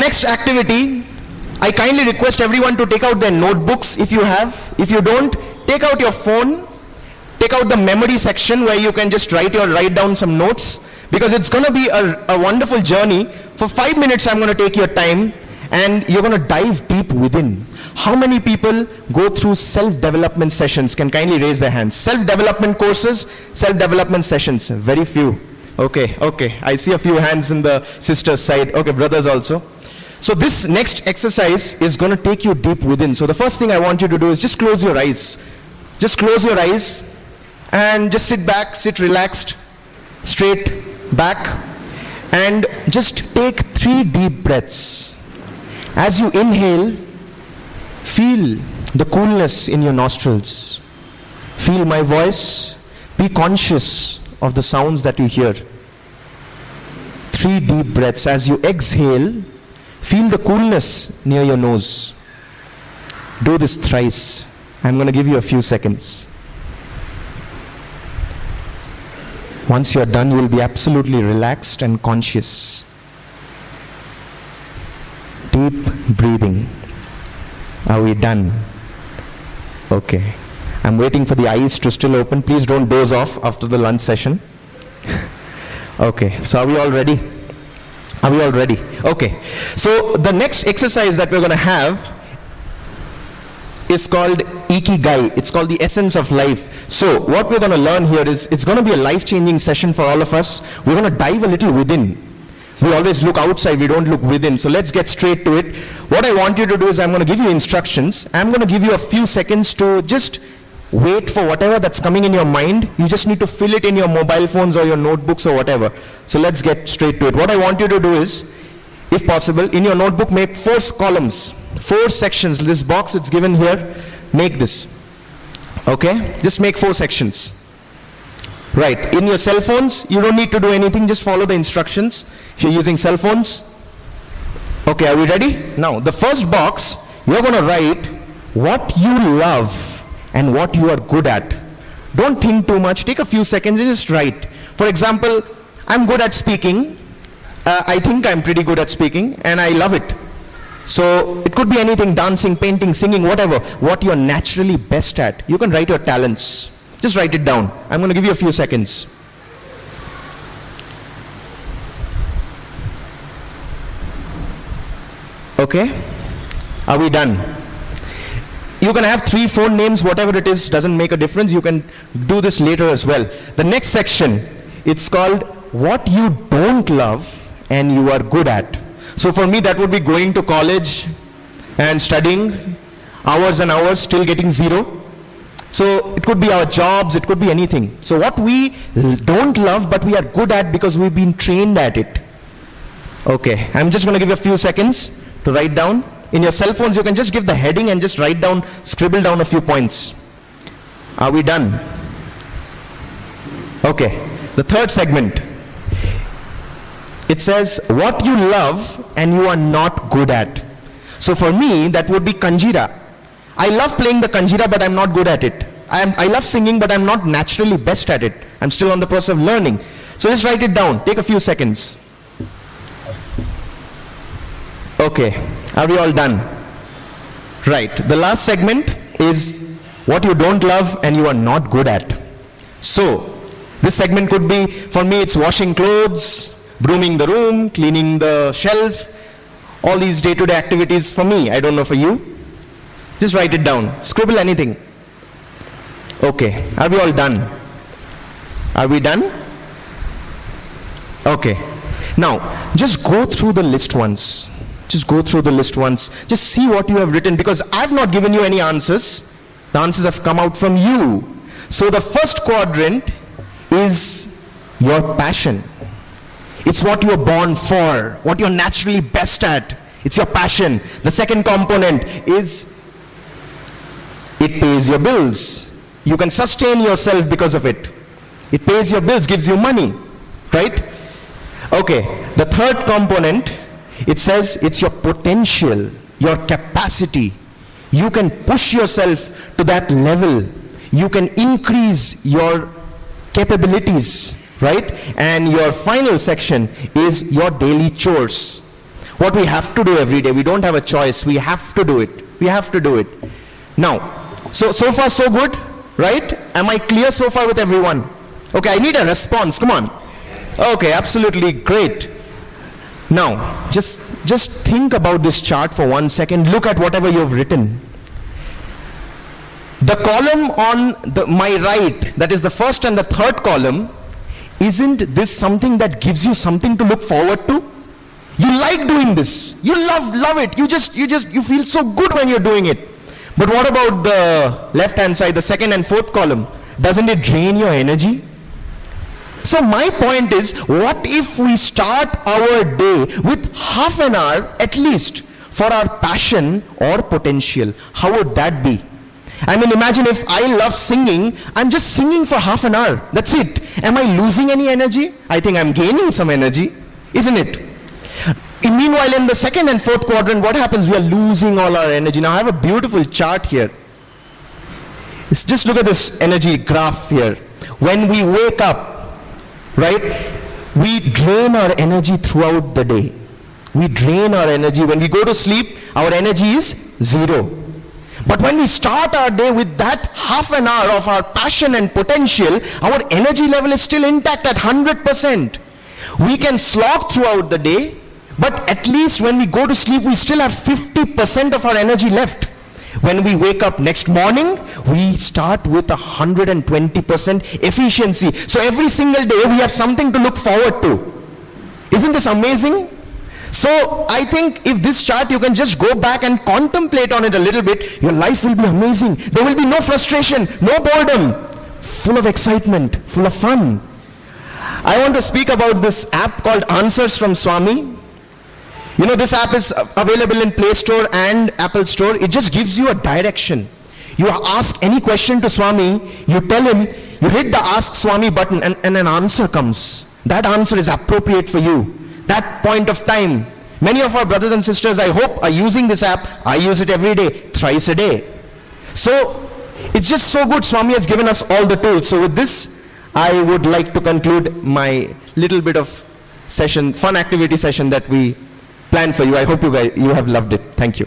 next activity, I kindly request everyone to take out their notebooks if you have. If you don't, take out your phone, take out the memory section where you can just write down some notes, because it's going to be a wonderful journey. For 5 minutes I'm going to take your time and you're going to dive deep within. How many people go through self-development sessions? Can kindly raise their hands. Self-development courses, self-development sessions. Very few. Okay. I see a few hands in the sisters' side. Okay, brothers also. So this next exercise is going to take you deep within. So the first thing I want you to do is just close your eyes. Just close your eyes and just sit back, sit relaxed, straight back, and just take 3 deep breaths. As you inhale, feel the coolness in your nostrils. Feel my voice. Be conscious of the sounds that you hear. 3 deep breaths. As you exhale, feel the coolness near your nose. Do this thrice. I'm going to give you a few seconds. Once you're done, you will be absolutely relaxed and conscious. Deep breathing. Are we done? Okay. I'm waiting for the eyes to still open. Please don't doze off after the lunch session. Okay. So are we all ready? Are we all ready? Okay. So the next exercise that we're going to have is called Ikigai. It's called the essence of life. So what we're going to learn here is, it's going to be a life-changing session for all of us. We're going to dive a little within. We always look outside, we don't look within. So let's get straight to it. What I want you to do is, I'm going to give you instructions. I'm going to give you a few seconds to just wait for whatever that's coming in your mind. You just need to fill it in your mobile phones or your notebooks or whatever. So let's get straight to it. What I want you to do is, if possible, in your notebook, make 4 columns, 4 sections. This box it's given here, make this. Okay? Just make 4 sections. Right. In your cell phones, you don't need to do anything, just follow the instructions. If you're using cell phones. Okay, are we ready? Now, the first box, you're going to write what you love and what you are good at. Don't think too much, take a few seconds and just write. For example, I'm good at speaking. I think I'm pretty good at speaking and I love it. So it could be anything, dancing, painting, singing, whatever. What you're naturally best at. You can write your talents. Just write it down. I'm going to give you a few seconds. Okay? Are we done? You can have 3 phone names, whatever it is, doesn't make a difference. You can do this later as well. The next section, it's called what you don't love and you are good at. So for me, that would be going to college and studying hours and hours, still getting 0. So it could be our jobs, it could be anything. So what we don't love but we are good at because we've been trained at it. Okay, I'm just going to give you a few seconds to write down. In your cell phones, you can just give the heading and just write down, scribble down a few points. Are we done? Okay, the third segment. It says what you love and you are not good at. So for me, that would be Kanjira. I love playing the Kanjira, but I'm not good at it. I love singing, but I'm not naturally best at it. I'm still on the process of learning. So just write it down. Take a few seconds. Okay. Are we all done? Right. The last segment is what you don't love and you are not good at. So this segment could be, for me, it's washing clothes, brooming the room, cleaning the shelf, all these day-to-day activities for me. I don't know for you. Just write it down. Scribble anything. Okay. Are we all done? Are we done? Okay. Now, just go through the list once. Just go through the list once. Just see what you have written, because I've not given you any answers. The answers have come out from you. So the first quadrant is your passion. It's what you're born for, what you're naturally best at. It's your passion. The second component is it pays your bills. You can sustain yourself because of it. It pays your bills, gives you money, right? Okay, the third component, it says it's your potential, your capacity. You can push yourself to that level. You can increase your capabilities, right? And your final section is your daily chores. what we have to do every day. We don't have a choice. We have to do it. We have to do it. Now, so far so good, right? Am I clear so far with everyone? Okay, I need a response. Come on. Okay, absolutely great. Now, just think about this chart for 1 second. Look at whatever you've written. The column on my right, that is the first and the third column, isn't this something that gives you something to look forward to? You like doing this. You love it. You feel so good when you're doing it. But what about the left-hand side, the second and fourth column? Doesn't it drain your energy? So my point is, what if we start our day with half an hour at least for our passion or potential? How would that be? I mean, imagine if I love singing, I'm just singing for half an hour. That's it. Am I losing any energy? I think I'm gaining some energy, isn't it? Meanwhile, in the second and fourth quadrant, what happens? We are losing all our energy. Now, I have a beautiful chart here. Just look at this energy graph here. When we wake up, right, we drain our energy throughout the day. We drain our energy. When we go to sleep, our energy is 0. But when we start our day with that half an hour of our passion and potential, our energy level is still intact at 100%. We can slog throughout the day, but at least when we go to sleep, we still have 50% of our energy left. When we wake up next morning, we start with 120% efficiency. So every single day, we have something to look forward to. Isn't this amazing? So I think if this chart, you can just go back and contemplate on it a little bit, your life will be amazing. There will be no frustration, no boredom, full of excitement, full of fun. I want to speak about this app called Answers from Swami. You know, this app is available in Play Store and Apple Store. It just gives you a direction. You ask any question to Swami, you tell him, you hit the Ask Swami button and an answer comes. That answer is appropriate for you. That point of time. Many of our brothers and sisters, I hope, are using this app. I use it every day, thrice a day. So it's just so good. Swami has given us all the tools. So with this, I would like to conclude my little bit of session, fun activity session that we planned for you. I hope you have loved it. Thank you.